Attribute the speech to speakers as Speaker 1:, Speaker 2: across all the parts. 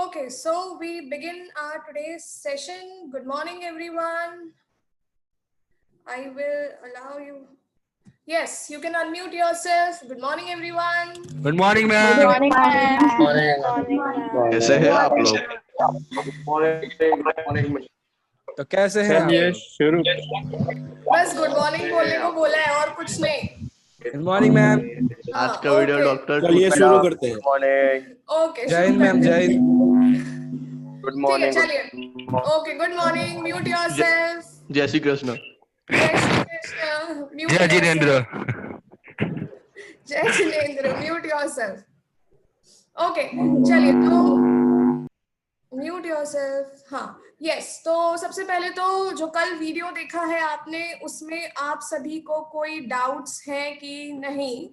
Speaker 1: Okay, so we begin our today's session. Good morning, everyone. I will allow you. Yes, you can unmute yourself. Good morning, everyone.
Speaker 2: Good morning ma'am.
Speaker 3: Good morning ma'am.
Speaker 2: कैसे हैं आप लोग? तो कैसे हैं आप लोग?
Speaker 3: शुरू.
Speaker 1: बस गुड मॉर्निंग बोलने को बोला है और कुछ नहीं.
Speaker 2: Good morning ma'am.
Speaker 4: आज का वीडियो डॉक्टर
Speaker 3: चलिए शुरू करते हैं.
Speaker 1: ओके,
Speaker 2: जय हिंद मैम. जय हिंद.
Speaker 4: गुड
Speaker 1: ठीक है,
Speaker 4: मॉर्निंग.
Speaker 1: चलिए. Okay, good morning. Mute yourself.
Speaker 4: जय श्री कृष्ण.
Speaker 1: जय श्री कृष्ण.
Speaker 2: जय जिनेंद्र.
Speaker 1: जय जिनेंद्र. Mute yourself. ओके, चलिए तो म्यूट योरसेल्फ. हाँ, यस. तो सबसे पहले तो जो कल वीडियो देखा है आपने, उसमें आप सभी को कोई डाउट्स हैं कि नहीं,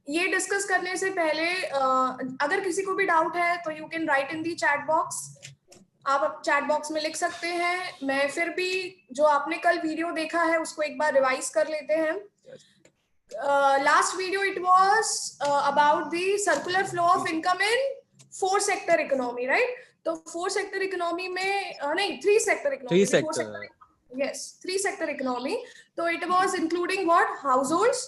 Speaker 1: ये डिस्कस करने से पहले अगर किसी को भी डाउट है तो you can write in the chat box. आप चैट बॉक्स में लिख सकते हैं. मैं फिर भी जो आपने कल वीडियो देखा है उसको एक बार रिवाइज कर लेते हैं. Last video it was about the circular flow of income in 4 sector economy, right? तो 4 सेक्टर इकोनॉमी में नहीं, 3 sector economy.
Speaker 2: 3 sector.
Speaker 1: Yes, 3 sector economy. तो it was including what? Households,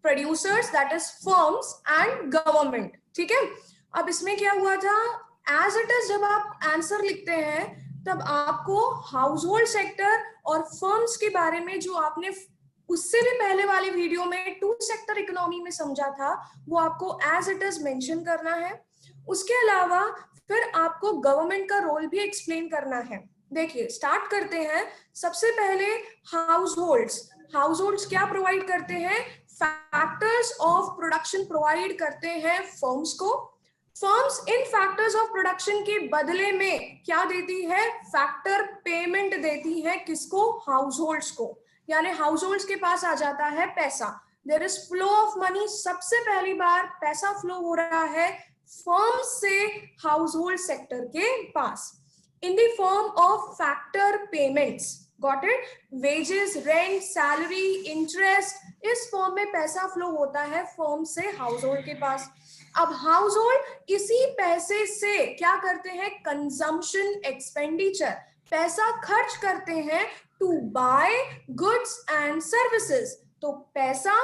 Speaker 1: producers that is firms and government. ठीक है. अब इसमें क्या हुआ था, एज इट इज जब आप आंसर लिखते हैं तब आपको हाउसहोल्ड सेक्टर और फर्म्स के बारे में जो आपने उससे भी पहले वाली वीडियो में 2 सेक्टर इकोनॉमी में समझा था वो आपको एज इट इज मेंशन करना है. उसके अलावा फिर आपको गवर्नमेंट का रोल भी एक्सप्लेन करना है. देखिए, स्टार्ट करते हैं. सबसे पहले हाउसहोल्ड्स. हाउसहोल्ड्स क्या प्रोवाइड करते हैं? फैक्टर्स ऑफ प्रोडक्शन प्रोवाइड करते हैं फर्म्स को. Firms in factors of production के बदले में क्या देती है? फैक्टर पेमेंट देती है. किसको? हाउसहोल्ड्स को. यानी हाउसहोल्ड्स के पास आ जाता है पैसा. There is flow of money. सबसे पहली बार पैसा फ्लो हो रहा है फर्म्स से हाउसहोल्ड सेक्टर के पास in the form of factor payments. Got it? Wages, rent, salary, interest, इस फॉर्म में पैसा फ्लो होता है फर्म से हाउसहोल्ड के पास. अब हाउसहोल्ड इसी पैसे से क्या करते हैं? कंजम्पशन एक्सपेंडिचर, पैसा खर्च करते हैं to buy goods and services. तो पैसा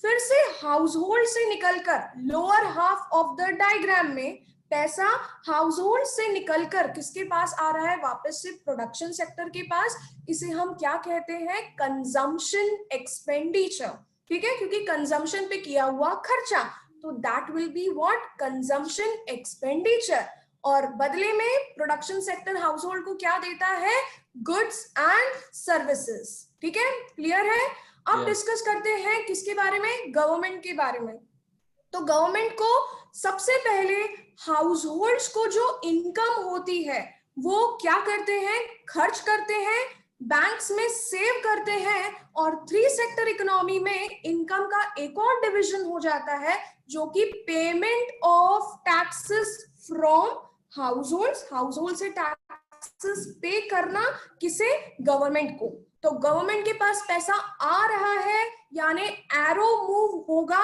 Speaker 1: फिर से हाउसहोल्ड से निकलकर, lower half of the diagram में पैसा हाउसहोल्ड से निकलकर किसके पास आ रहा है? वापस से प्रोडक्शन सेक्टर के पास. इसे हम क्या कहते हैं? Consumption expenditure. ठीक है, क्योंकि कंजम्पशन पे किया हुआ खर्चा, तो that will be what? Consumption expenditure. और बदले में प्रोडक्शन सेक्टर हाउसहोल्ड को क्या देता है? Goods and services. ठीक है, क्लियर है? अब डिस्कस करते हैं किसके बारे में? गवर्नमेंट के बारे में. तो गवर्नमेंट को सबसे पहले हाउसहोल्ड्स को जो इनकम होती है वो क्या करते हैं? खर्च करते हैं, बैंक्स में सेव करते हैं. और 3 सेक्टर इकोनॉमी में इनकम का एक और डिवीजन हो जाता है जो कि payment of taxes from households. Household से टैक्सेस पे करना किसे? गवर्नमेंट को. तो गवर्नमेंट के पास पैसा आ रहा है, यानी एरो मूव होगा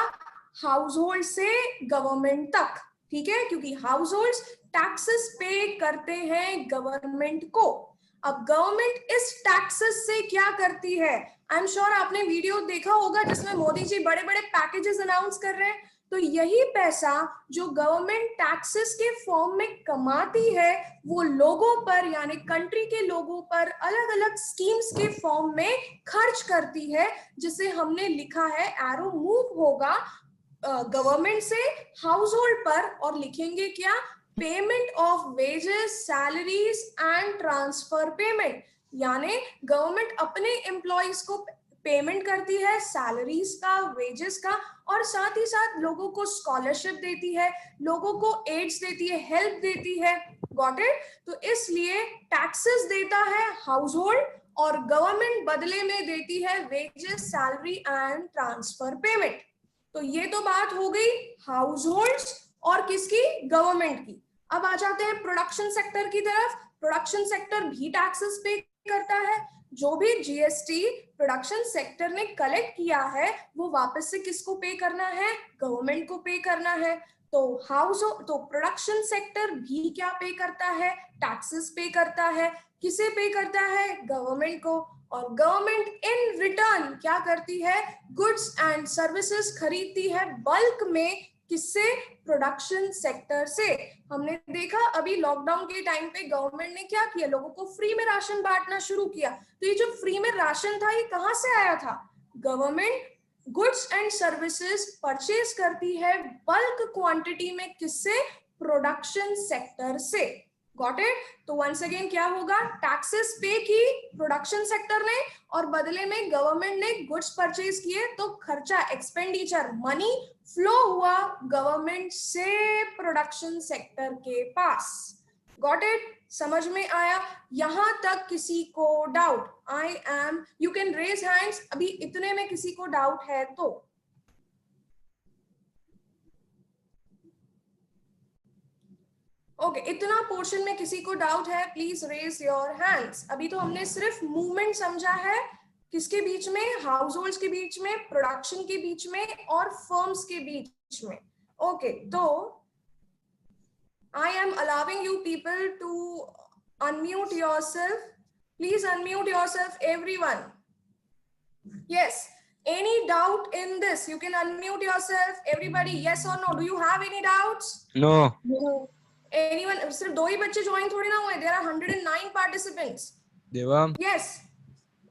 Speaker 1: हाउसहोल्ड से गवर्नमेंट तक. ठीक है, क्योंकि हाउसहोल्ड्स टैक्सेस पे करते हैं गवर्नमेंट को. अब गवर्नमेंट इस टैक्सेस से क्या करती है? आई एम श्योर आपने वीडियो देखा होगा जिसमें मोदी जी बड़े बड़े पैकेजेस अनाउंस कर रहे हैं. तो यही पैसा जो गवर्नमेंट टैक्सेस के फॉर्म में कमाती है वो लोगों पर, यानी कंट्री के लोगों पर अलग अलग स्कीम्स के फॉर्म में खर्च करती है, जिसे हमने लिखा है एरो मूव होगा गवर्नमेंट से हाउसहोल्ड पर. और लिखेंगे क्या? Payment of wages, salaries and transfer payment. यानी गवर्नमेंट अपने एम्प्लॉइज को पेमेंट करती है, सैलरीज का, वेजेस का, और साथ ही साथ लोगों को स्कॉलरशिप देती है, लोगों को एड्स देती है, हेल्प देती है. Got it? तो इसलिए टैक्सेस देता है हाउसहोल्ड और गवर्नमेंट बदले में देती है wages, salary and transfer payment. तो ये तो बात हो गई हाउसहोल्ड्स और किसकी? गवर्नमेंट की. अब आ जाते हैं प्रोडक्शन सेक्टर की तरफ. प्रोडक्शन सेक्टर भी टैक्सेस पे करता है. जो भी जीएसटी प्रोडक्शन सेक्टर ने कलेक्ट किया है वो वापस से किसको पे करना है? गवर्नमेंट को पे करना है. तो प्रोडक्शन सेक्टर भी क्या पे करता है, टैक्सेस पे करता है। किसे पे करता है, गवर्नमेंट को। और गवर्नमेंट इन रिटर्न क्या करती है, गुड्स एंड सर्विसेज खरीदती है बल्क में। किससे, प्रोडक्शन सेक्टर से। हमने देखा अभी लॉकडाउन के टाइम पे गवर्नमेंट ने क्या किया, लोगों को फ्री में राशन बांटना शुरू किया। तो ये जो फ्री में राशन था ये कहां से आया था, government goods and services purchase करती है बल्क क्वांटिटी में। किससे, प्रोडक्शन सेक्टर से। Got it. तो वंस अगेन क्या होगा, टैक्सेस पे की प्रोडक्शन सेक्टर ने और बदले में गवर्नमेंट ने गुड्स परचेज किए, तो खर्चा, एक्सपेंडिचर, मनी फ्लो हुआ गवर्नमेंट से प्रोडक्शन सेक्टर के पास। गॉट इट, समझ में आया। यहां तक किसी को doubt, I am, you can raise hands. अभी इतने में किसी को डाउट है तो ओके, इतना पोर्शन में किसी को डाउट है, प्लीज रेज योर हैंड्स। अभी तो हमने सिर्फ मूवमेंट समझा है, किसके बीच में, हाउस होल्ड्स के बीच में, प्रोडक्शन के बीच में और फर्म्स के बीच में। ओके, तो I am allowing you people to unmute yourself. Please unmute yourself, everyone. Yes. Any doubt in this? You can unmute yourself. Everybody, yes or no? Do you have any doubts?
Speaker 2: No.
Speaker 1: Anyone? सिर्फ 2 ही बच्चे join थोड़ी ना हुए. There are 109 participants.
Speaker 2: Devam?
Speaker 1: Yes.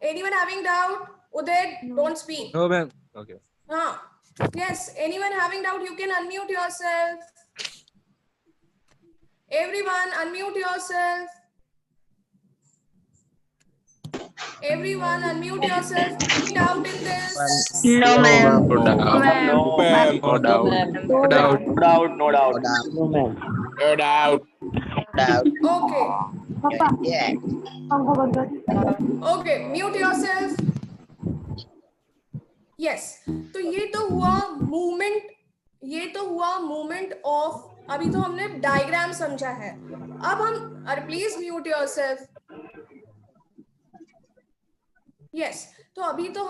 Speaker 1: Anyone having doubt? Uday, don't speak.
Speaker 2: No, ma'am. Okay.
Speaker 1: Yes. Anyone having doubt? You can unmute yourself. Everyone, unmute yourself. Everyone, unmute yourself. Any doubt in this?
Speaker 3: No, ma'am.
Speaker 4: No doubt.
Speaker 3: No, ma'am.
Speaker 2: No doubt.
Speaker 3: No doubt.
Speaker 2: No doubt.
Speaker 3: No doubt. No, ma'am.
Speaker 2: No doubt.
Speaker 1: Okay. Okay, mute yourself. Yes. तो ये तो हुआ movement, ये तो हुआ movement of. अभी तो हमने डायग्राम समझा है। अब हम, अरे प्लीज म्यूट योरसेल्फ। यस, तो अभी तो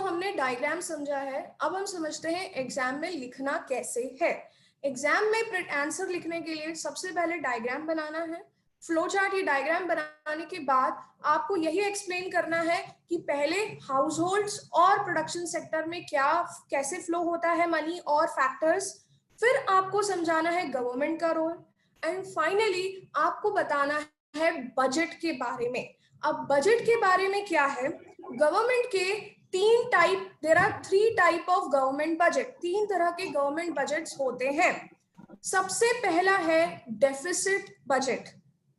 Speaker 1: हमने डायग्राम समझा है। अब हम समझते हैं एग्जाम में लिखना कैसे है। एग्जाम में आंसर लिखने के लिए सबसे पहले डायग्राम बनाना है, फ्लो चार्ट। ये डायग्राम बनाने के बाद आपको यही एक्सप्लेन करना है कि पहले हाउस होल्ड्स और प्रोडक्शन सेक्टर में कैसे फ्लो होता है मनी और फैक्टर्स। फिर आपको समझाना है गवर्नमेंट का रोल, एंड फाइनली आपको बताना है बजट के बारे में। अब बजट के बारे में क्या है, गवर्नमेंट के 3 type, there are 3 type of government budget. 3 तरह के गवर्नमेंट बजट्स होते हैं। सबसे पहला है डेफिसिट बजट।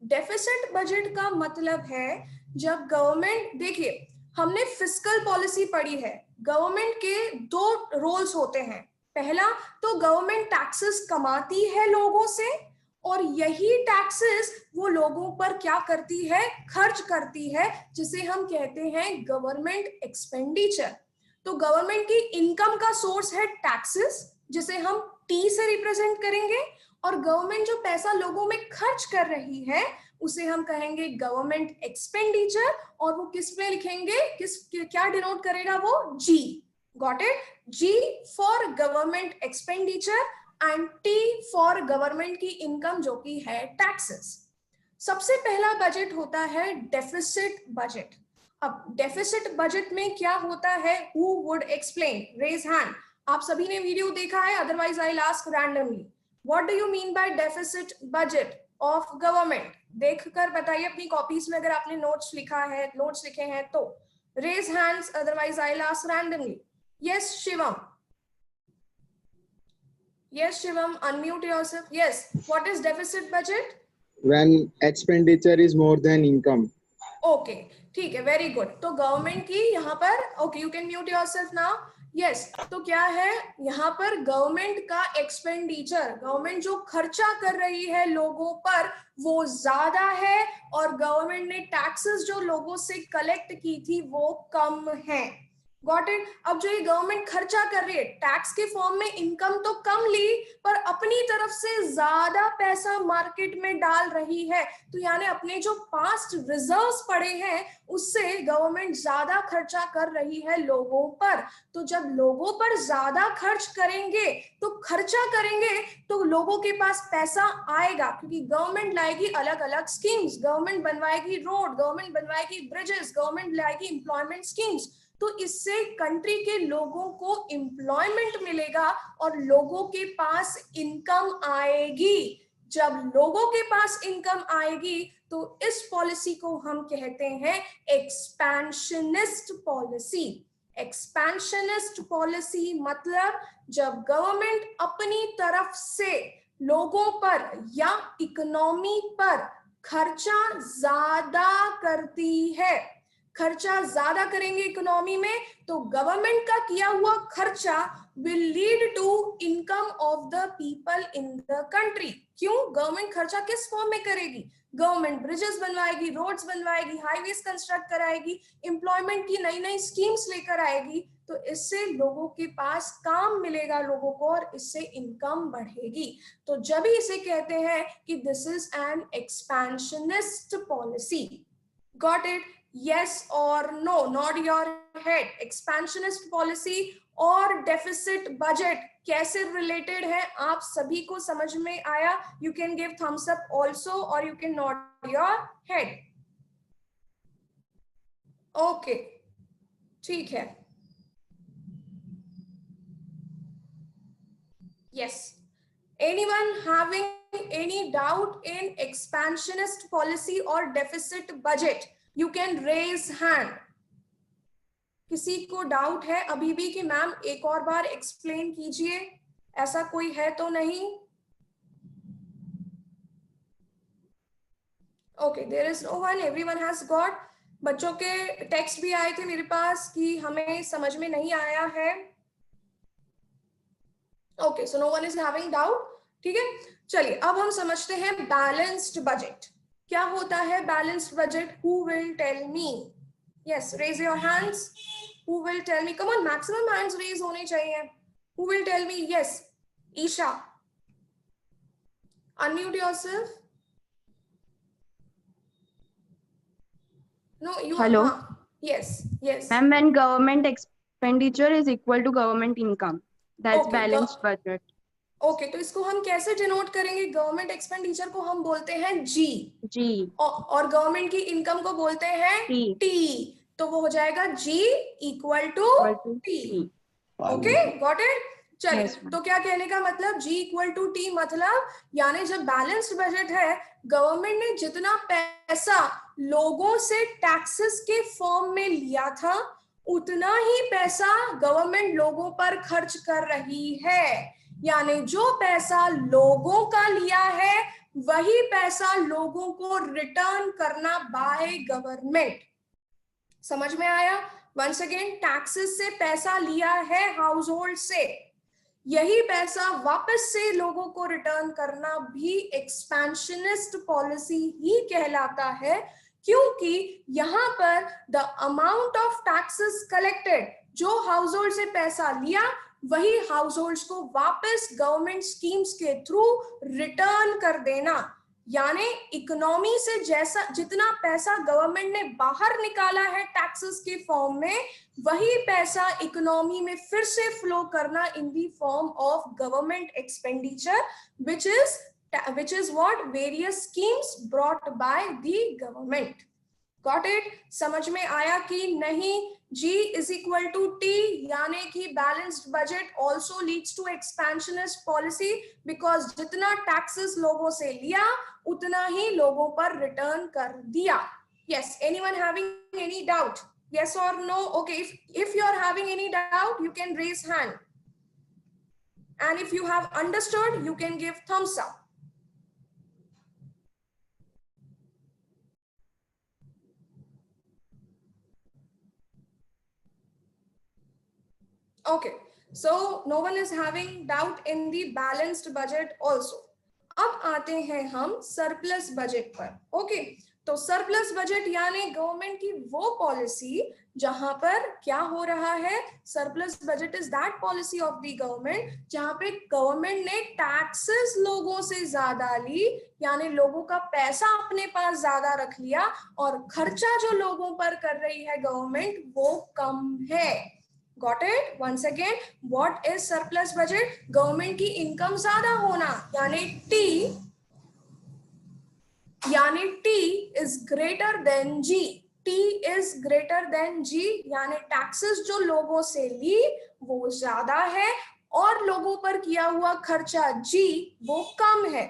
Speaker 1: डेफिसिट बजट का मतलब है जब गवर्नमेंट, देखिए हमने फिस्कल पॉलिसी पढ़ी है, गवर्नमेंट के 2 रोल्स होते हैं। पहला तो गवर्नमेंट टैक्सेस कमाती है लोगों से, और यही टैक्सेस वो लोगों पर क्या करती है, खर्च करती है, जिसे हम कहते हैं गवर्नमेंट एक्सपेंडिचर। तो गवर्नमेंट की इनकम का सोर्स है टैक्सेस, जिसे हम टी से रिप्रेजेंट करेंगे, और गवर्नमेंट जो पैसा लोगों में खर्च कर रही है उसे हम कहेंगे गवर्नमेंट एक्सपेंडिचर, और वो किस में लिखेंगे, क्या डिनोट करेगा वो, G. Got it, G for government expenditure and T for government की इनकम जो कि है टैक्सेस। सबसे पहला बजट होता है डेफिसिट बजट। अब डेफिसिट बजट में क्या होता है, who would explain, raise hand. आप सभी ने वीडियो देखा है, otherwise I will ask randomly. What do you mean by deficit budget of government? देखकर बताइए अपनी कॉपीज में, अगर आपने नोट्स लिखे हैं तो raise hands, otherwise I will ask randomly. Yes Shivam, yes Shivam, unmute yourself. Yes, what is deficit budget?
Speaker 5: When expenditure is more than income.
Speaker 1: Okay, ठीक है, वेरी गुड। तो गवर्नमेंट की यहाँ पर, okay you can mute yourself now. Yes, तो क्या है यहाँ पर, गवर्नमेंट का एक्सपेंडिचर, गवर्नमेंट जो खर्चा कर रही है लोगों पर वो ज्यादा है, और गवर्नमेंट ने टैक्सेस जो लोगों से कलेक्ट की थी वो कम है। Got it. अब जो ये गवर्नमेंट खर्चा कर रही है टैक्स के फॉर्म में, इनकम तो कम ली पर अपनी तरफ से ज्यादा पैसा मार्केट में डाल रही है। तो यानी अपने जो पास्ट रिजर्व्स पड़े हैं उससे गवर्नमेंट ज्यादा खर्चा कर रही है लोगों पर। तो जब लोगों पर ज्यादा खर्च करेंगे तो खर्चा करेंगे तो लोगों के पास पैसा आएगा, क्योंकि गवर्नमेंट लाएगी अलग अलग स्कीम्स, गवर्नमेंट बनवाएगी रोड, गवर्नमेंट बनवाएगी ब्रिजेस, गवर्नमेंट लाएगी एम्प्लॉयमेंट स्कीम्स। तो इससे कंट्री के लोगों को एम्प्लॉयमेंट मिलेगा और लोगों के पास इनकम आएगी। जब लोगों के पास इनकम आएगी तो इस पॉलिसी को हम कहते हैं एक्सपेंशनिस्ट पॉलिसी। एक्सपेंशनिस्ट पॉलिसी मतलब जब गवर्नमेंट अपनी तरफ से लोगों पर या इकोनॉमी पर खर्चा ज्यादा करती है। खर्चा ज्यादा करेंगे इकोनॉमी में तो गवर्नमेंट का किया हुआ खर्चा will lead to income of the people in the country. क्यों? गवर्नमेंट खर्चा किस फॉर्म में करेगी? गवर्नमेंट ब्रिजेस बनवाएगी, रोड्स बनवाएगी, हाईवेज कंस्ट्रक्ट कराएगी, एम्प्लॉयमेंट की नई नई स्कीम्स लेकर आएगी। तो इससे लोगों के पास काम मिलेगा लोगों को और इससे इनकम बढ़ेगी। तो जब ही इसे कहते हैं कि this is an expansionist policy. Got it? Yes or no? Nod your head. Expansionist policy और deficit budget कैसे related है आप सभी को समझ में आया? You can give thumbs up also or you can nod your head. Okay, ठीक है। Yes. Anyone having any doubt in expansionist policy or deficit budget? You can raise hand. किसी को डाउट है अभी भी कि मैम एक और बार एक्सप्लेन कीजिए? ऐसा कोई है तो नहीं? Okay, there is no one, everyone has got. बच्चों के टेक्स्ट भी आए थे मेरे पास कि हमें समझ में नहीं आया है। Okay, so no one is having doubt. ठीक है, चलिए अब हम समझते हैं बैलेंस्ड बजट। क्या होता है balanced budget? Who will tell me? Yes, raise your hands. Who will tell me? Come on, maximum hands raise होने चाहिए। Who will tell me? Yes, Isha, unmute yourself. No, you
Speaker 6: Hello.
Speaker 1: Yes, yes.
Speaker 6: Ma'am, when government expenditure is equal to government income, that's
Speaker 1: Okay,
Speaker 6: balanced budget.
Speaker 1: Okay, तो इसको हम कैसे denote करेंगे? Government expenditure को हम बोलते हैं जी,
Speaker 6: G.
Speaker 1: और गवर्नमेंट की इनकम को बोलते हैं
Speaker 6: T.
Speaker 1: टी। तो वो हो जाएगा G equal to
Speaker 6: Equal to
Speaker 1: T.
Speaker 6: T.
Speaker 1: Okay, got it? चलिए,
Speaker 6: Yes, ma'am.
Speaker 1: तो क्या कहने का मतलब जी इक्वल टू टी मतलब यानी जब बैलेंस्ड बजट है, गवर्नमेंट ने जितना पैसा लोगों से टैक्सेस के फॉर्म में लिया था उतना ही पैसा गवर्नमेंट लोगों पर खर्च कर रही है। यानी जो पैसा लोगों का लिया है वही पैसा लोगों को रिटर्न करना बाय गवर्नमेंट। समझ में आया? वंस अगेन, टैक्सेस से पैसा लिया है हाउस होल्ड से, यही पैसा वापस से लोगों को रिटर्न करना भी एक्सपेंशनिस्ट पॉलिसी ही कहलाता है, क्योंकि यहाँ पर the amount of taxes collected, जो हाउस होल्ड से पैसा लिया वही हाउस होल्ड्स को वापस गवर्नमेंट स्कीम्स के थ्रू रिटर्न कर देना। यानी इकोनॉमी से जैसा जितना पैसा गवर्नमेंट ने बाहर निकाला है टैक्सेस के फॉर्म में, वही पैसा इकोनॉमी में फिर से फ्लो करना in the form of government expenditure, which is what various schemes brought by the government. Got it? समझ में आया कि नहीं? G is equal to T, यानी कि balanced budget also leads to expansionist policy because जितना taxes लोगों से लिया उतना ही लोगों पर return कर दिया। Yes, anyone having any doubt? Yes or no? Okay, if you are having any doubt, you can raise hand. And if you have understood, you can give thumbs up. Okay, so no one is having doubt in the balanced budget also. अब आते हैं हम surplus budget पर। Okay, तो surplus budget यानी government की वो policy जहां पर क्या हो रहा है, surplus budget is that policy of the government जहां पे गवर्नमेंट ने टैक्सेस लोगों से ज्यादा ली, यानी लोगों का पैसा अपने पास ज्यादा रख लिया और खर्चा जो लोगों पर कर रही है गवर्नमेंट वो कम है। Got it? Once again, what is surplus budget? Government की इनकम ज्यादा होना, यानी T is greater than G. T is greater than G, यानी टैक्सेस जो लोगों से ली वो ज्यादा है और लोगों पर किया हुआ खर्चा G वो कम है।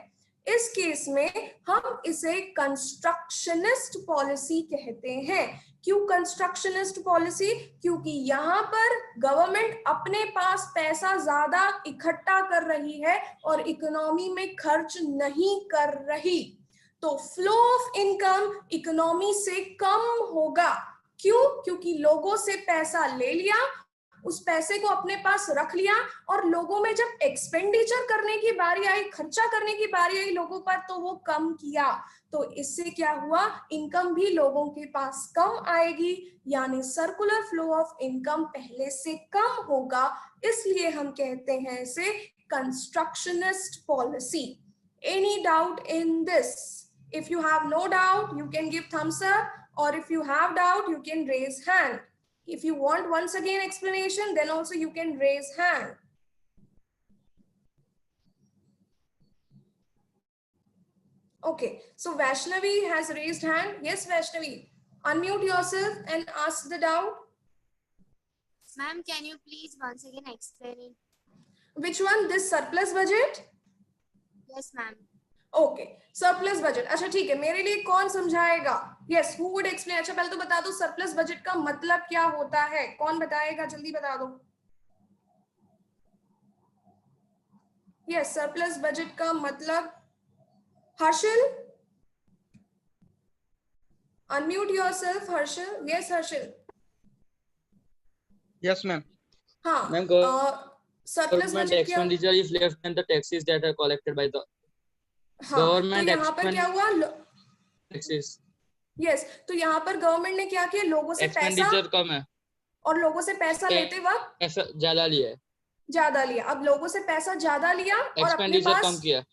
Speaker 1: इस केस में हम इसे कंस्ट्रक्शनिस्ट पॉलिसी कहते हैं। क्यों कंस्ट्रक्शनिस्ट पॉलिसी? क्योंकि यहाँ पर गवर्नमेंट अपने पास पैसा ज्यादा इकट्ठा कर रही है और इकोनॉमी में खर्च नहीं कर रही, तो फ्लो ऑफ इनकम इकोनॉमी से कम होगा। क्यों? क्योंकि लोगों से पैसा ले लिया, उस पैसे को अपने पास रख लिया और लोगों में जब एक्सपेंडिचर करने की बारी आई, खर्चा करने की बारी आई लोगों पर, तो वो कम किया। तो इससे क्या हुआ, इनकम भी लोगों के पास कम आएगी, यानी सर्कुलर फ्लो ऑफ इनकम पहले से कम होगा। इसलिए हम कहते हैं इसे constructionist policy. Any doubt in this? If you have no doubt, you can give thumbs up, or if you have doubt, you can raise hand. If you want once again explanation, then also you can raise hand. Okay, so Vaishnavi has raised hand. Yes, Vaishnavi, unmute yourself and ask the doubt.
Speaker 7: Ma'am, can you please once again explain it?
Speaker 1: Which one? This surplus budget?
Speaker 7: Yes, ma'am.
Speaker 1: Okay, surplus budget. अच्छा ठीक है, मेरे लिए कौन समझाएगा? Yes, who would explain? अच्छा पहले तो बता दो सरप्लस बजट का मतलब क्या होता है, कौन बताएगा? जल्दी बता दो। यस, सरप्लस बजट का मतलब, Harshil unmute yourself. Harshil, yes Harshil.
Speaker 3: Yes, ma'am.
Speaker 1: हाँ,
Speaker 3: Ma'am,
Speaker 1: सरप्लस
Speaker 3: government
Speaker 1: बजट क्या?
Speaker 3: expenditure is less than the taxes that are collected by the
Speaker 1: हाँ,
Speaker 3: government
Speaker 1: तो यहाँ पर क्या हुआ?
Speaker 3: taxes.
Speaker 1: यस, तो यहाँ पर गवर्नमेंट ने क्या किया, लोगों से पैसा,
Speaker 3: Expenditure कम है,
Speaker 1: और लोगों से पैसा लेते वक्त
Speaker 3: पैसा ज्यादा लिया है,
Speaker 1: ज्यादा लिया। अब लोगों से पैसा ज्यादा लिया और अपने
Speaker 3: एक्सपेंडिचर
Speaker 1: पास
Speaker 3: कम किया।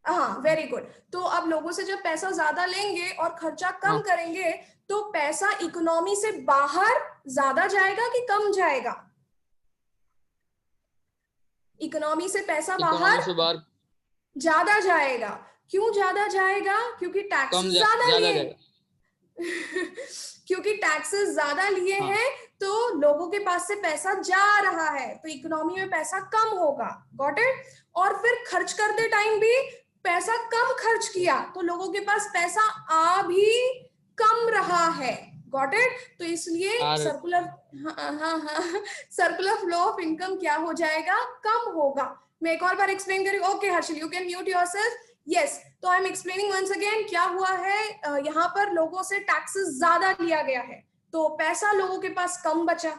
Speaker 1: हाँ, वेरी गुड। तो अब लोगों से जब पैसा ज्यादा लेंगे और खर्चा कम करेंगे तो पैसा इकोनॉमी से बाहर ज्यादा जाएगा कि कम जाएगा? इकोनॉमी से पैसा बाहर ज्यादा जाएगा। क्यों ज्यादा जाएगा? क्योंकि टैक्सेस ज्यादा लिए, क्योंकि टैक्सेस ज्यादा लिए हैं तो लोगों के पास से पैसा जा रहा है, तो इकोनॉमी में पैसा कम होगा। Got it? और फिर खर्च करते टाइम भी पैसा कम खर्च किया तो लोगों के पास पैसा आ भी कम रहा है। Got it? तो इसलिए circular circular flow of income क्या हो जाएगा? कम होगा। मैं एक और बार एक्सप्लेन करूँ। Okay Harshil, you can mute yourself. Yes, तो I am explaining once again. क्या हुआ है, यहाँ पर लोगों से टैक्सेस ज्यादा लिया गया है तो पैसा लोगों के पास कम बचा।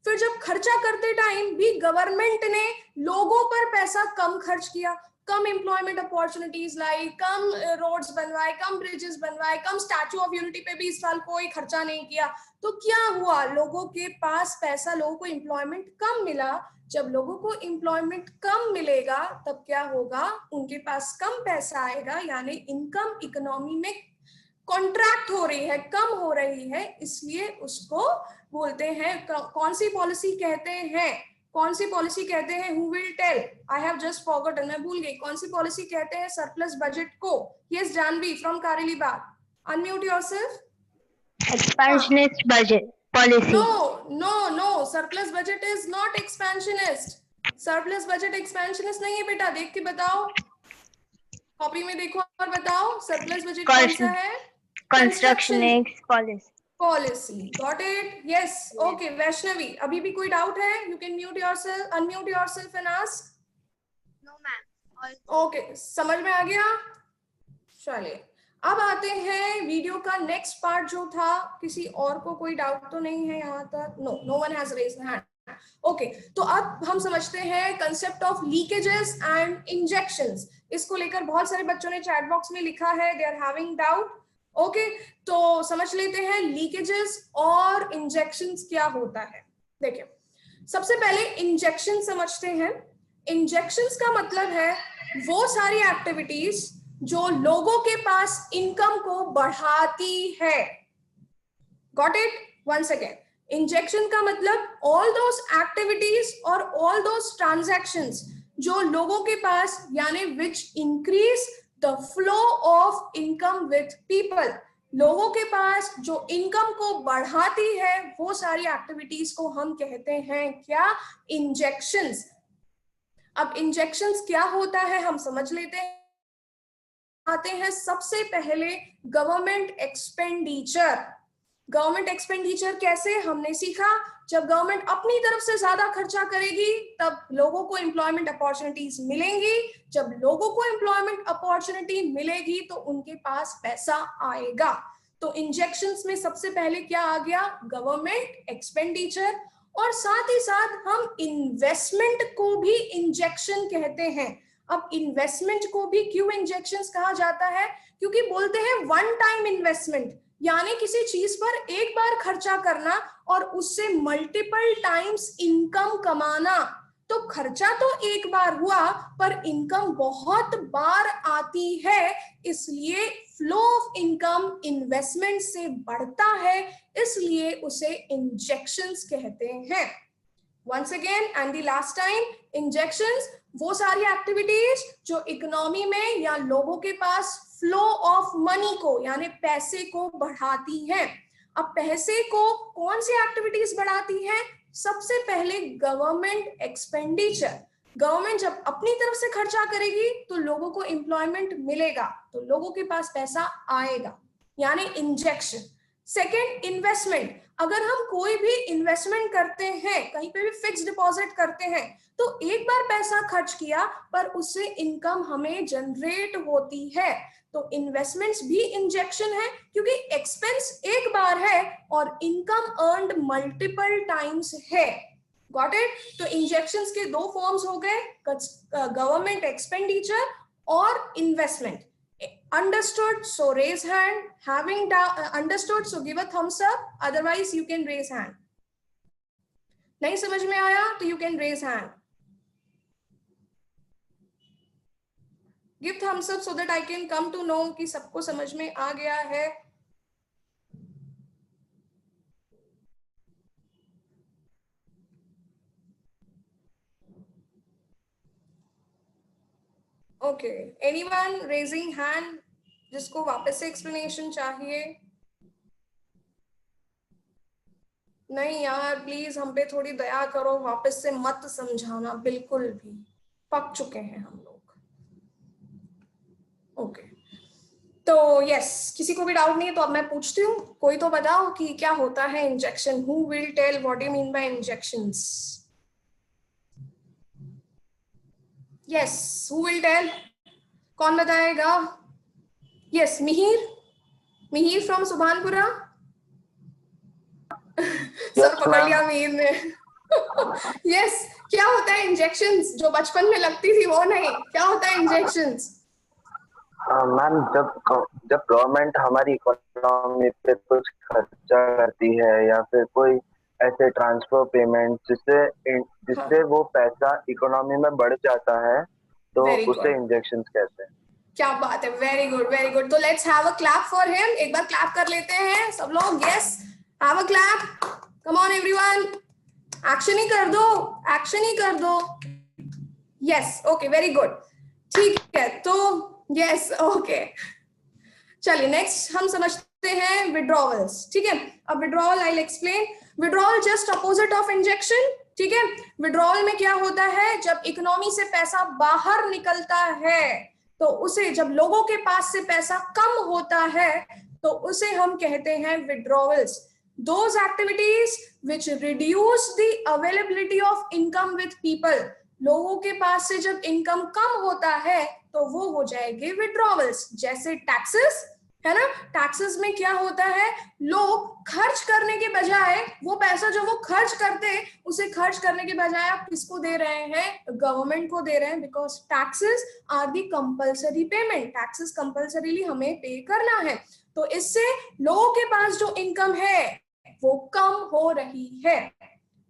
Speaker 1: फिर जब खर्चा करते टाइम भी गवर्नमेंट ने लोगों पर पैसा कम खर्च किया, कम एम्प्लॉयमेंट अपॉर्चुनिटीज लाई, कम रोड्स बनवाए, कम ब्रिजेस बनवाए, कम स्टैचू ऑफ यूनिटी पे भी इस साल कोई खर्चा नहीं किया। तो क्या हुआ, लोगों के पास पैसा, लोगों को एम्प्लॉयमेंट कम मिला। जब लोगों को एम्प्लॉयमेंट कम मिलेगा तब क्या होगा, उनके पास कम पैसा आएगा, यानी इनकम इकोनॉमी में कॉन्ट्रैक्ट हो रही है, कम हो रही है। इसलिए उसको बोलते हैं, कौन सी पॉलिसी कहते हैं, कौन सी पॉलिसी कहते हैं? Who will tell? I have just forgotten, मैं भूल गई। कौन सी पॉलिसी कहते हैं सरप्लस बजट को? Yes Janvi from Karelibaug, unmute yourself.
Speaker 8: Expansionist budget policy.
Speaker 1: No, surplus budget is not expansionist. Surplus budget expansionist नहीं है बेटा, देख के बताओ, कॉपी में देखो और बताओ सरप्लस बजट कौन सा है?
Speaker 8: Constructionist policy.
Speaker 1: Policy. Got it? Yes. Okay, Vaishnavi, अभी भी कोई डाउट है? You can mute yourself, unmute yourself and ask.
Speaker 7: No, ma'am.
Speaker 1: Okay, समझ में आ गया? चलिए, अब आते हैं वीडियो का नेक्स्ट पार्ट जो था। किसी और को कोई डाउट तो नहीं है यहाँ तक? No one has raised hand. Okay, तो अब हम समझते हैं concept of leakages and injections. इसको लेकर बहुत सारे बच्चों ने चैट बॉक्स में लिखा है, they are having doubt. Okay, तो समझ लेते हैं लीकेजेस और इंजेक्शंस क्या होता है। देखिए, सबसे पहले इंजेक्शन समझते हैं। इंजेक्शंस का मतलब है वो सारी एक्टिविटीज जो लोगों के पास इनकम को बढ़ाती है। Got it? Once again, injection का मतलब ऑल दोस एक्टिविटीज और ऑल दोस ट्रांजैक्शंस जो लोगों के पास, यानी which increase the flow of income with people, लोगों के पास जो इनकम को बढ़ाती है, वो सारी एक्टिविटीज को हम कहते हैं क्या? इंजेक्शंस। अब इंजेक्शंस क्या होता है हम समझ लेते हैं। आते हैं सबसे पहले गवर्नमेंट एक्सपेंडिचर। गवर्नमेंट एक्सपेंडिचर कैसे हमने सीखा, जब गवर्नमेंट अपनी तरफ से ज्यादा खर्चा करेगी तब लोगों को एम्प्लॉयमेंट अपॉर्चुनिटीज मिलेंगी। जब लोगों को एम्प्लॉयमेंट अपॉर्चुनिटी मिलेगी तो उनके पास पैसा आएगा। तो इंजेक्शंस में सबसे पहले क्या आ गया? Government expenditure. और साथ ही साथ हम इन्वेस्टमेंट को भी इंजेक्शन कहते हैं। अब इन्वेस्टमेंट को भी क्यों इंजेक्शंस कहा जाता है? क्योंकि बोलते हैं वन टाइम इन्वेस्टमेंट, यानी किसी चीज पर एक बार खर्चा करना और उससे मल्टीपल टाइम्स इनकम कमाना। तो खर्चा तो एक बार हुआ पर इनकम बहुत बार आती है, इसलिए फ्लो ऑफ इनकम इन्वेस्टमेंट से बढ़ता है, इसलिए उसे इंजेक्शंस कहते हैं। Once again and the last time, injections वो सारी एक्टिविटीज जो इकोनॉमी में या लोगों के पास फ्लो ऑफ मनी को, यानी पैसे को बढ़ाती है। अब पैसे को कौन सी एक्टिविटीज बढ़ाती है? सबसे पहले गवर्नमेंट एक्सपेंडिचर। गवर्नमेंट जब अपनी तरफ से खर्चा करेगी तो लोगों को एम्प्लॉयमेंट मिलेगा, तो लोगों के पास पैसा आएगा, यानी इंजेक्शन। Second, investment. अगर हम कोई भी इन्वेस्टमेंट करते हैं, कहीं पे भी फिक्स डिपॉजिट करते हैं, तो एक बार पैसा खर्च किया पर उससे इनकम हमें जनरेट होती है। तो इन्वेस्टमेंट्स भी इंजेक्शन है, क्योंकि एक्सपेंस एक बार है और इनकम अर्न्ड मल्टीपल टाइम्स है। Got it? तो इंजेक्शंस के दो फॉर्म्स हो गए, गवर्नमेंट एक्सपेंडिचर और investment. Understood? So raise hand. Having understood, so give a thumbs up. Otherwise, you can raise hand. नहीं समझ में आया तो you can raise hand. Give thumbs up so that I can come to know कि सबको समझ में आ गया है। Okay. Anyone raising hand जिसको वापस से एक्सप्लेनेशन चाहिए? नहीं यार, प्लीज हम पे थोड़ी दया करो, वापस से मत समझाना बिल्कुल भी, पक चुके हैं हम लोग। ओके, तो यस, किसी को भी डाउट नहीं है तो अब मैं पूछती हूँ, कोई तो बताओ कि क्या होता है injection. Who will tell what you mean by injections? Yes, who will tell? कौन बताएगा? Yes, Mihir from Subhanpura. सर पकड़ लिया मिहिर ने। यस, क्या होता है इंजेक्शंस? जो बचपन में लगती थी वो नहीं, क्या होता है इंजेक्शंस?
Speaker 9: मैम, जब गवर्नमेंट हमारी इकोनॉमी पे कुछ खर्चा करती है या फिर कोई ऐसे ट्रांसफर पेमेंट जिससे वो पैसा इकोनॉमी में बढ़ जाता है, तो उसे इंजेक्शंस कहते हैं।
Speaker 1: क्या बात है, वेरी गुड वेरी गुड। तो let's have a clap for him. एक बार क्लैप कर लेते हैं सब लोग। Yes, have a clap, come on everyone. Action ही कर दो, एक्शन ही कर दो। यस, ओके, वेरी गुड, ठीक है। तो यस, ओके, चलिए नेक्स्ट हम समझते हैं विड्रॉवल्स। ठीक है, अब withdrawal I will explain. Withdrawal just opposite of injection. ठीक है, विड्रॉवल में क्या होता है, जब इकोनॉमी से पैसा बाहर निकलता है तो उसे, जब लोगों के पास से पैसा कम होता है तो उसे हम कहते हैं withdrawals. Those activities which reduce the availability of income with people, लोगों के पास से जब इनकम कम होता है तो वो हो जाएंगे विड्रॉवल्स। जैसे टैक्सेस है ना, टैक्सेस में क्या होता है, लोग खर्च करने के बजाय वो पैसा जो वो खर्च करते, उसे खर्च करने के बजाय आप किसको दे रहे हैं? गवर्नमेंट को दे रहे हैं, because taxes are the compulsory payment. Taxes compulsorily हमें पे करना है। तो इससे लोगों के पास जो इनकम है वो कम हो रही है।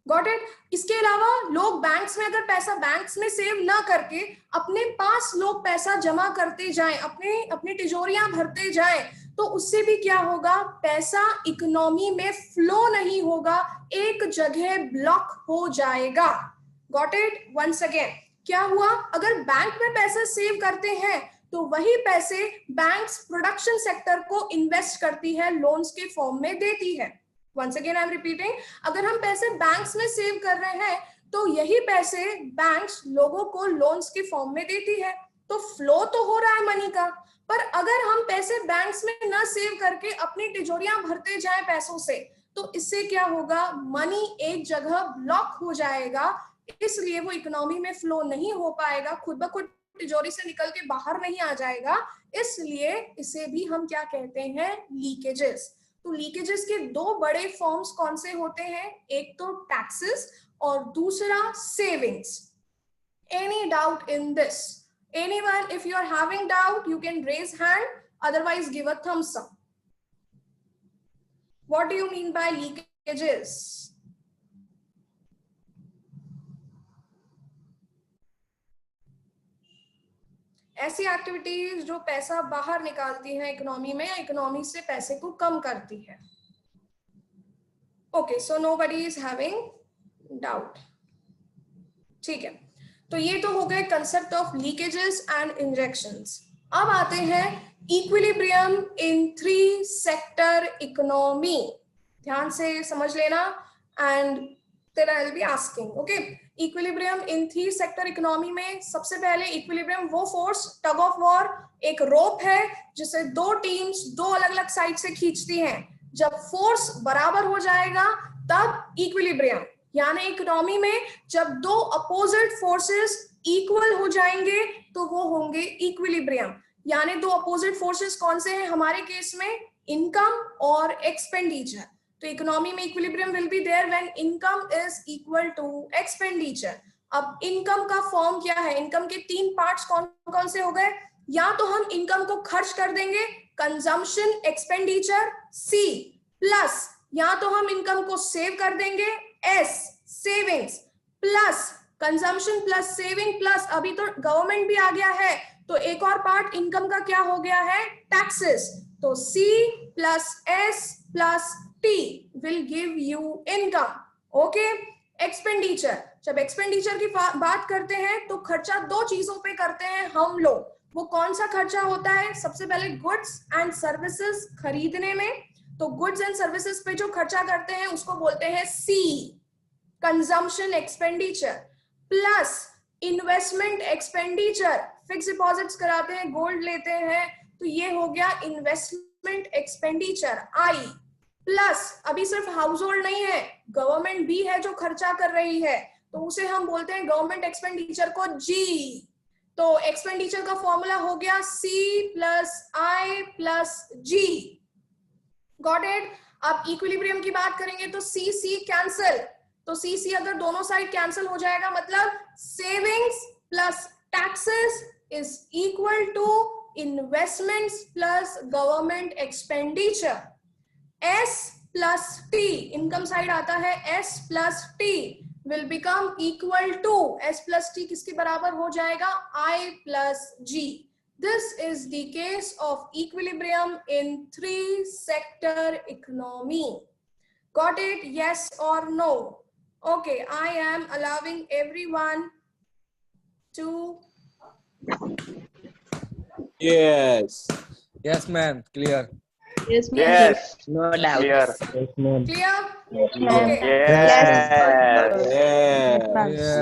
Speaker 1: Got it? इसके अलावा लोग बैंक्स में अगर पैसा बैंक्स में सेव ना करके अपने पास लोग पैसा जमा करते जाएं, अपने तिजोरियां भरते जाएं, तो उससे भी क्या होगा, पैसा इकोनॉमी में फ्लो नहीं होगा, एक जगह ब्लॉक हो जाएगा। Got it? वंस अगेन, क्या हुआ, अगर बैंक में पैसा सेव करते हैं तो वही पैसे बैंक्स प्रोडक्शन सेक्टर को इन्वेस्ट करती है, लोन्स के फॉर्म में देती है। Once again I am repeating, अगर हम पैसे बैंक्स में सेव कर रहे हैं तो यही पैसे बैंक्स लोगों को लोन्स के फॉर्म में देती है, तो फ्लो तो हो रहा है मनी का। पर अगर हम पैसे बैंक्स में ना सेव करके अपनी तिजोरियां भरते जाएं पैसों से, तो इससे क्या होगा, मनी एक जगह ब्लॉक हो जाएगा, इसलिए वो इकोनॉमी में फ्लो नहीं हो पाएगा, खुद ब खुद तिजोरी से निकल के बाहर नहीं आ जाएगा। इसलिए इसे भी हम क्या कहते हैं, लीकेजेस। तो लीकेजेस के दो बड़े फॉर्म्स कौन से होते हैं, एक तो टैक्सेस और दूसरा savings. Any doubt in this? Anyone, if you are having doubt, you can raise hand, otherwise give a thumbs up. What do you mean by leakages? ऐसी एक्टिविटीज जो पैसा बाहर निकालती है इकोनॉमी में, या इकोनॉमी से पैसे को कम करती है। Okay, so nobody is having doubt. ठीक है, तो ये तो हो गए concept of leakages and injections. अब आते हैं इक्विलिब्रियम इन 3 सेक्टर इकोनॉमी। ध्यान से समझ लेना and then I will be asking. Okay, equilibrium in 3 sector economy में सबसे पहले इक्विलिब्रियम वो फोर्स, टग ऑफ वॉर, एक रोप है जिसे 2 टीम्स 2 अलग अलग साइड से खींचती हैं। जब फोर्स बराबर हो जाएगा तब इक्विलिब्रियम, यानी इकोनॉमी में जब 2 अपोजिट फोर्सेस इक्वल हो जाएंगे तो वो होंगे इक्विलिब्रियम। यानी 2 अपोजिट फोर्सेस कौन से हैं हमारे केस में, इनकम और एक्सपेंडिचर। तो इकोनॉमी में equilibrium will be there when income is equal to expenditure. अब इनकम का फॉर्म क्या है, इनकम के 3 पार्ट्स कौन कौन से हो गए, या तो हम इनकम को खर्च कर देंगे, कंजम्पशन एक्सपेंडिचर सी, प्लस या तो हम इनकम को सेव कर देंगे, S savings, plus consumption plus saving plus अभी तो गवर्नमेंट भी आ गया है, तो एक और पार्ट इनकम का क्या हो गया है, टैक्सेस। तो C plus S plus T will give you income. Okay, expenditure, जब एक्सपेंडिचर की बात करते हैं तो खर्चा 2 चीजों पे करते हैं हम लोग। वो कौन सा खर्चा होता है, सबसे पहले गुड्स एंड सर्विसेज खरीदने में, तो गुड्स एंड सर्विसेज पे जो खर्चा करते हैं उसको बोलते हैं C, consumption expenditure, plus investment expenditure, fix deposits कराते हैं, गोल्ड लेते हैं, तो ये हो गया इन्वेस्टमेंट एक्सपेंडिचर I, प्लस अभी सिर्फ हाउस होल्ड नहीं है, गवर्नमेंट भी है जो खर्चा कर रही है, तो उसे हम बोलते हैं गवर्नमेंट एक्सपेंडिचर को G। तो एक्सपेंडिचर का फॉर्मूला हो गया C plus I plus G। Got it? अब इक्विलिब्रियम की बात करेंगे तो C कैंसिल, तो C अगर दोनों साइड कैंसिल हो जाएगा मतलब savings plus taxes is equal to investments plus government expenditure. S plus T, income side आता है S plus T will become equal to, S plus T किसके बराबर हो जाएगा, I plus G। This is the case of equilibrium in 3 sector economy. Got it? Yes or no? Okay, I am allowing everyone to.
Speaker 2: Yes. Yes, ma'am. Clear.
Speaker 10: Yes, ma'am.
Speaker 9: Yes.
Speaker 10: No doubt.
Speaker 9: Clear.
Speaker 1: Clear?
Speaker 9: Yes.
Speaker 1: Okay.
Speaker 2: Yes.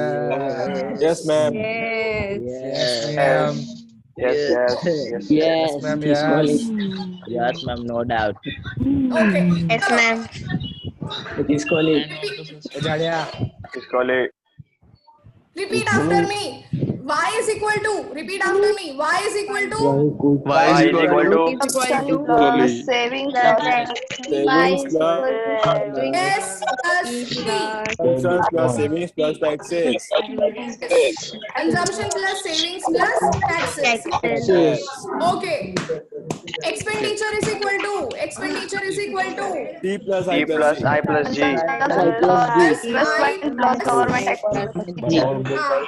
Speaker 2: Yes, ma'am. Yes, ma'am.
Speaker 9: Yes.
Speaker 10: Yes,
Speaker 2: ma'am,
Speaker 10: it is
Speaker 2: yes.
Speaker 10: college. Yes, ma'am, no doubt.
Speaker 1: Okay.
Speaker 8: Yes, ma'am.
Speaker 10: It is college.
Speaker 2: Jadia.
Speaker 9: It's college.
Speaker 1: Repeat after me. Y is equal to, repeat after me, Y is equal to
Speaker 4: Y is equal to
Speaker 6: Saving
Speaker 2: Savings plus
Speaker 1: S plus T.
Speaker 2: consumption plus savings plus taxes.
Speaker 1: Consumption plus savings plus taxes.
Speaker 2: Yes.
Speaker 1: Okay. Expenditure is equal to
Speaker 2: T plus
Speaker 9: T
Speaker 2: I
Speaker 9: plus I plus G.
Speaker 1: plus I plus हाँ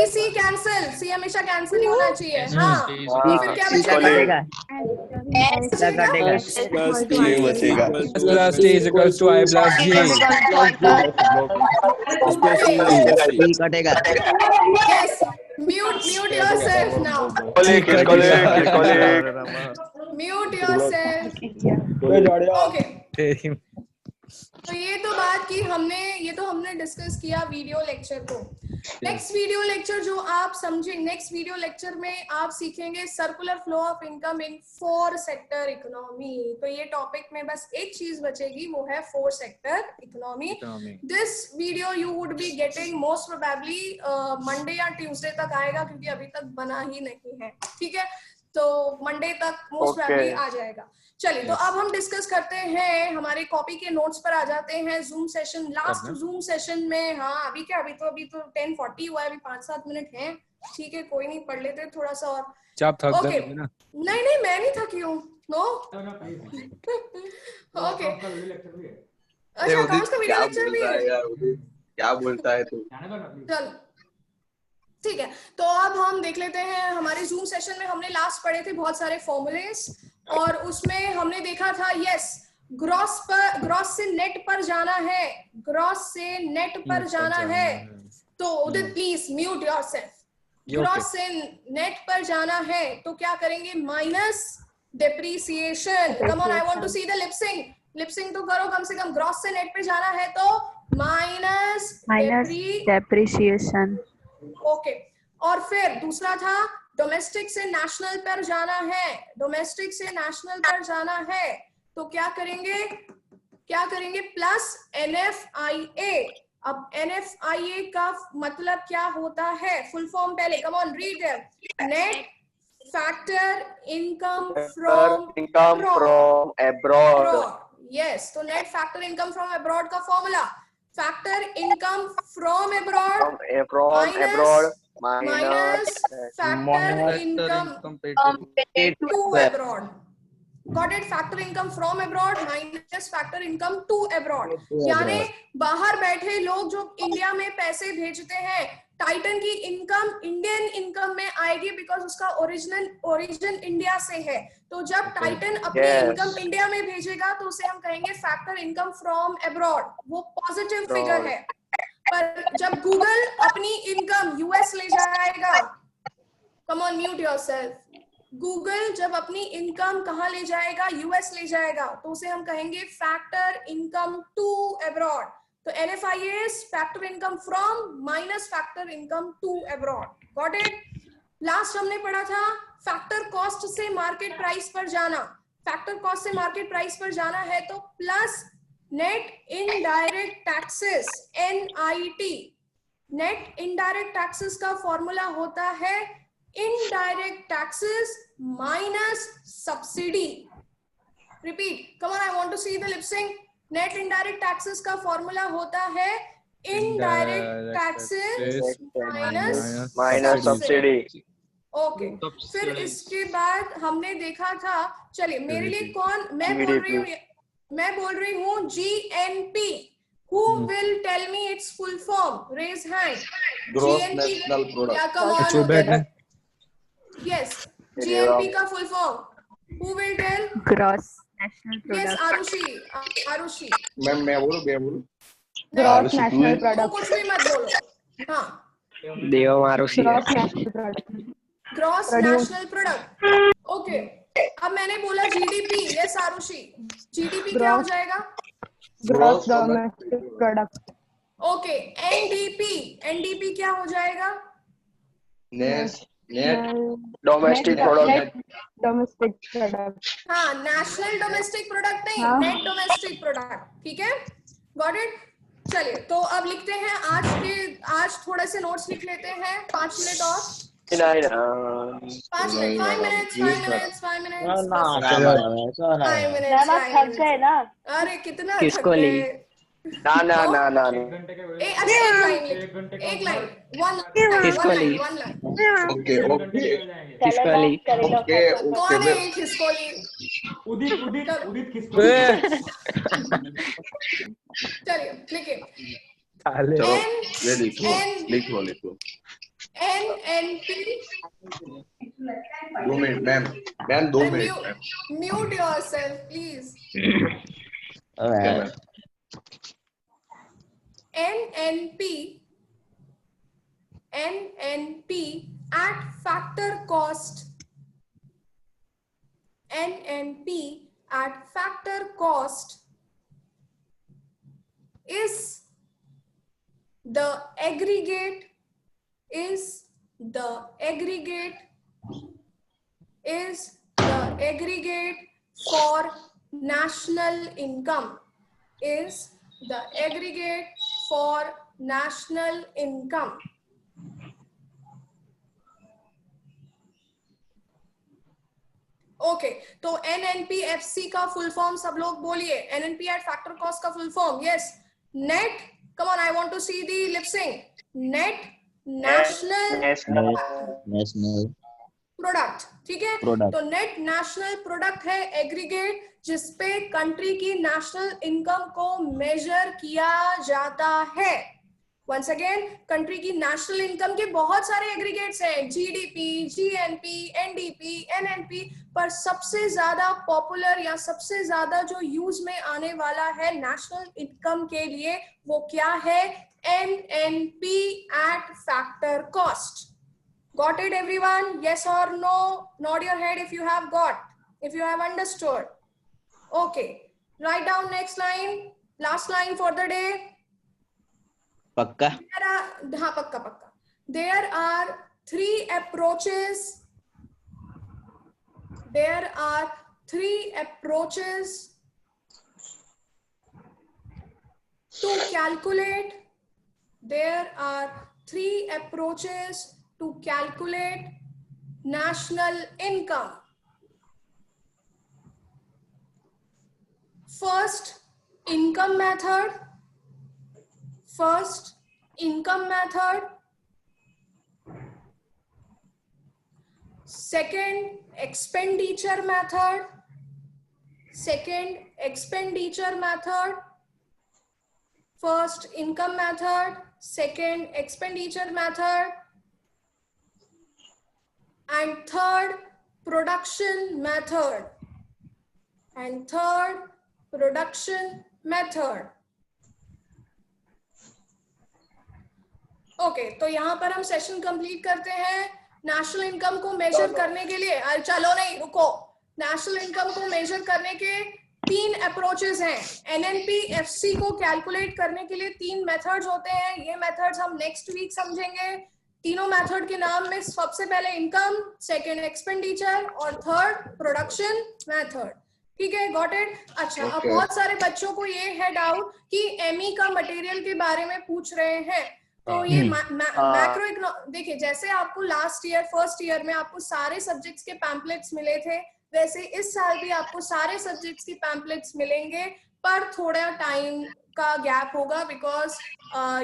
Speaker 1: C cancel, C हमेशा cancel ही होना चाहिए. हाँ तो फिर क्या बचेगा?
Speaker 2: plus T
Speaker 4: बचेगा.
Speaker 2: plus T is equals to I plus G.
Speaker 1: Yes. Mute yourself now.
Speaker 9: Colleague.
Speaker 1: Mute yourself. Okay. तो ये तो बात की हमने, ये तो हमने डिस्कस किया वीडियो लेक्चर को. नेक्स्ट वीडियो लेक्चर जो आप समझे, नेक्स्ट वीडियो लेक्चर में आप सीखेंगे circular flow of income in 4 sector economy. तो ये टॉपिक में बस एक चीज बचेगी, वो है 4 sector economy. This video you would be getting most probably Monday या ट्यूसडे तक आएगा, क्योंकि अभी तक बना ही नहीं है. ठीक है, तो मंडे तक मोस्ट प्रोबेबली आ जाएगा. चलिए तो अब हम डिस्कस करते हैं, हमारे कॉपी के नोट्स पर आ जाते हैं. Zoom session, last zoom session में, हाँ अभी क्या, अभी तो 10:40 हुआ है, अभी 5-7 मिनट हैं. ठीक है, कोई नहीं, पढ़ लेते थोड़ा सा और. ओके, नहीं मैं नहीं थकी हूँ. No okay. अच्छा, अकाउंट्स का वीडियो लेक्चर भी है.
Speaker 4: क्या बोलता है तू?
Speaker 1: चल ठीक है, तो अब हम देख लेते हैं. हमारे जूम सेशन में हमने लास्ट पढ़े थे बहुत सारे फॉर्मूलेस, और उसमें हमने देखा था यस ग्रॉस से नेट पर जाना है, ग्रॉस से नेट पर जाना है. तो Udit please mute yourself. Gross से नेट पर जाना है तो क्या करेंगे? Minus depreciation. Come on, I want to see the lip syncing तो करो कम से कम. ग्रॉस से नेट पे जाना है तो माइनस
Speaker 6: डेप्रिसिएशन.
Speaker 1: ओके, और फिर दूसरा था डोमेस्टिक से नेशनल पर जाना है. डोमेस्टिक से नेशनल पर जाना है तो क्या करेंगे? Plus NFIA. अब NFIA का मतलब क्या होता है? फुल फॉर्म पहले, come on read them. Net factor income from abroad. Yes, तो net factor income from abroad का formula, factor income from abroad minus factor income to abroad. Got it? Factor income from abroad minus factor income to abroad. यानी बाहर बैठे लोग जो India में पैसे भेजते हैं, टाइटन की इनकम इंडियन इनकम में आएगी, बिकॉज उसका ओरिजिन इंडिया से है. तो जब टाइटन अपनी इनकम इंडिया में भेजेगा तो उसे हम कहेंगे फैक्टर इनकम फ्रॉम अब्रॉड. वो पॉजिटिव फिगर है. पर जब गूगल अपनी इनकम यूएस ले जाएगा, come on mute yourself. Google जब अपनी इनकम कहां ले जाएगा? यूएस ले जाएगा, तो उसे हम कहेंगे फैक्टर इनकम टू अब्रॉड. तो NFIA factor income from minus factor income to abroad. Got it? Last हमने पढ़ा था फैक्टर कॉस्ट से मार्केट प्राइस पर जाना. फैक्टर कॉस्ट से मार्केट प्राइस पर जाना है तो plus net indirect taxes NIT. Net indirect taxes का फॉर्मूला होता है indirect taxes minus subsidy. Repeat, come on, I want to see the lip syncing. Net indirect taxes का फॉर्मूला होता है indirect taxes minus subsidy. Okay, फिर इसके बाद हमने देखा था, चलिए मेरे लिए कौन, मैं बोल रही हूँ GNP. Who will tell me its full form? Raise hand.
Speaker 4: Gross
Speaker 1: GNP,
Speaker 4: national product.
Speaker 1: yeah, come on. Yes, GNP का full form. Who will tell?
Speaker 6: Gross national product.
Speaker 1: Yes, Arushi.
Speaker 5: मैं बोलूं.
Speaker 6: Gross national product.
Speaker 1: कुछ भी मत बोलो. हाँ.
Speaker 10: देव Arushi.
Speaker 1: Gross national product. Okay. अब मैंने बोला GDP. Yes, आरुषि. GDP क्या हो जाएगा?
Speaker 6: Gross domestic product.
Speaker 1: Okay, NDP क्या हो जाएगा?
Speaker 4: Net
Speaker 9: domestic product.
Speaker 6: Domestic product.
Speaker 1: हाँ, नेशनल डोमेस्टिक प्रोडक्ट नहीं, नेट डोमेस्टिक प्रोडक्ट. ठीक है, गॉट इट? चलिए तो अब लिखते हैं आज थोड़े से नोट्स लिख लेते हैं 5 मिनट और 5 मिनट 5 मिनट्स 5 मिनट्स
Speaker 8: थक गए ना?
Speaker 1: अरे कितना
Speaker 10: किसको
Speaker 1: थक
Speaker 10: ली?
Speaker 1: गए?
Speaker 9: ना ना ना ना
Speaker 1: अच्छा एक लाइन
Speaker 10: किसको ली?
Speaker 4: ओके ओके
Speaker 10: किसको ली?
Speaker 4: ओके
Speaker 1: कौन है एक खिसकोली? चलिए लिखिए
Speaker 4: चलो ये लिखो लिखो लिखो
Speaker 1: NNP
Speaker 4: 2 minute ma'am 2 minute ma'am
Speaker 1: mute yourself please. NNP at factor cost. NNP at factor cost is the aggregate for national income. Is the aggregate for national income. ओके तो NNPFC का फुल फॉर्म सब लोग बोलिए. NNP at factor cost का full form. Yes net come on I want to see the lip sync. Net national product. ठीक है तो नेट नेशनल प्रोडक्ट है एग्रीगेट जिसपे कंट्री की नेशनल इनकम को मेजर किया जाता है. वंस अगेन कंट्री की नेशनल इनकम के बहुत सारे एग्रीगेट्स हैं. जीडीपी, जीएनपी, एनडीपी, एनएनपी, पर सबसे ज्यादा पॉपुलर या सबसे ज्यादा जो यूज में आने वाला है नेशनल इनकम के लिए वो क्या है? NNP eight factor cost. Got it everyone? Yes or no? Nod your head if you have got, if you have understood. Okay, write down next line, last line for the day.
Speaker 10: पक्का?
Speaker 1: हाँ पक्का. There are 3 approaches. There are 3 approaches to calculate. There are 3 approaches to calculate national income. First income method. Second expenditure method. First income method, second expenditure method, and third production method. Okay तो यहाँ पर हम session complete करते हैं. National income को major करने के लिए चलो नहीं रुको. नेशनल इनकम को मेजर करने के 3 अप्रोचेस हैं. एनएनपीएफसी को कैलकुलेट करने के लिए 3 मेथड्स होते हैं. ये मेथड्स हम नेक्स्ट वीक समझेंगे. तीनों मेथड के नाम में सबसे पहले इनकम, सेकंड एक्सपेंडिचर और थर्ड प्रोडक्शन मेथड. ठीक है, गॉट इट. अच्छा अब बहुत सारे बच्चों को ये है डाउट कि एमई का मटेरियल के बारे में पूछ रहे हैं. तो ये मैक्रो देखिए जैसे आपको लास्ट ईयर फर्स्ट ईयर में आपको सारे सब्जेक्ट्स के पैम्पलेट्स मिले थे वैसे इस साल भी आपको सारे सब्जेक्ट्स के पैम्पलेट्स मिलेंगे पर थोड़ा टाइम का गैप होगा बिकॉज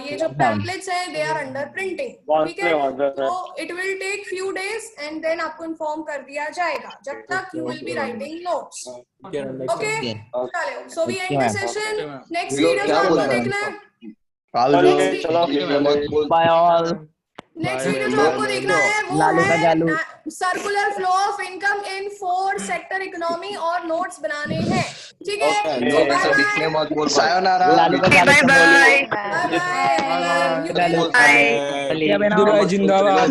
Speaker 1: ये जो पैम्पलेट्स हैं दे आर अंडर प्रिंटिंग. ठीक है तो it will take few days and then आपको इन्फॉर्म कर दिया जाएगा. जब तक you will be writing notes. Okay चलो so we end the session. Next video आपको देखना है.
Speaker 10: Bye all.
Speaker 1: नेक्स्ट वीडियो जो आपको देखना है वो है circular flow of income in 4 sector economy और नोट्स बनाने हैं. ठीक है
Speaker 4: दिखने मत बोल. सायोनारा.
Speaker 2: जिंदाबाद.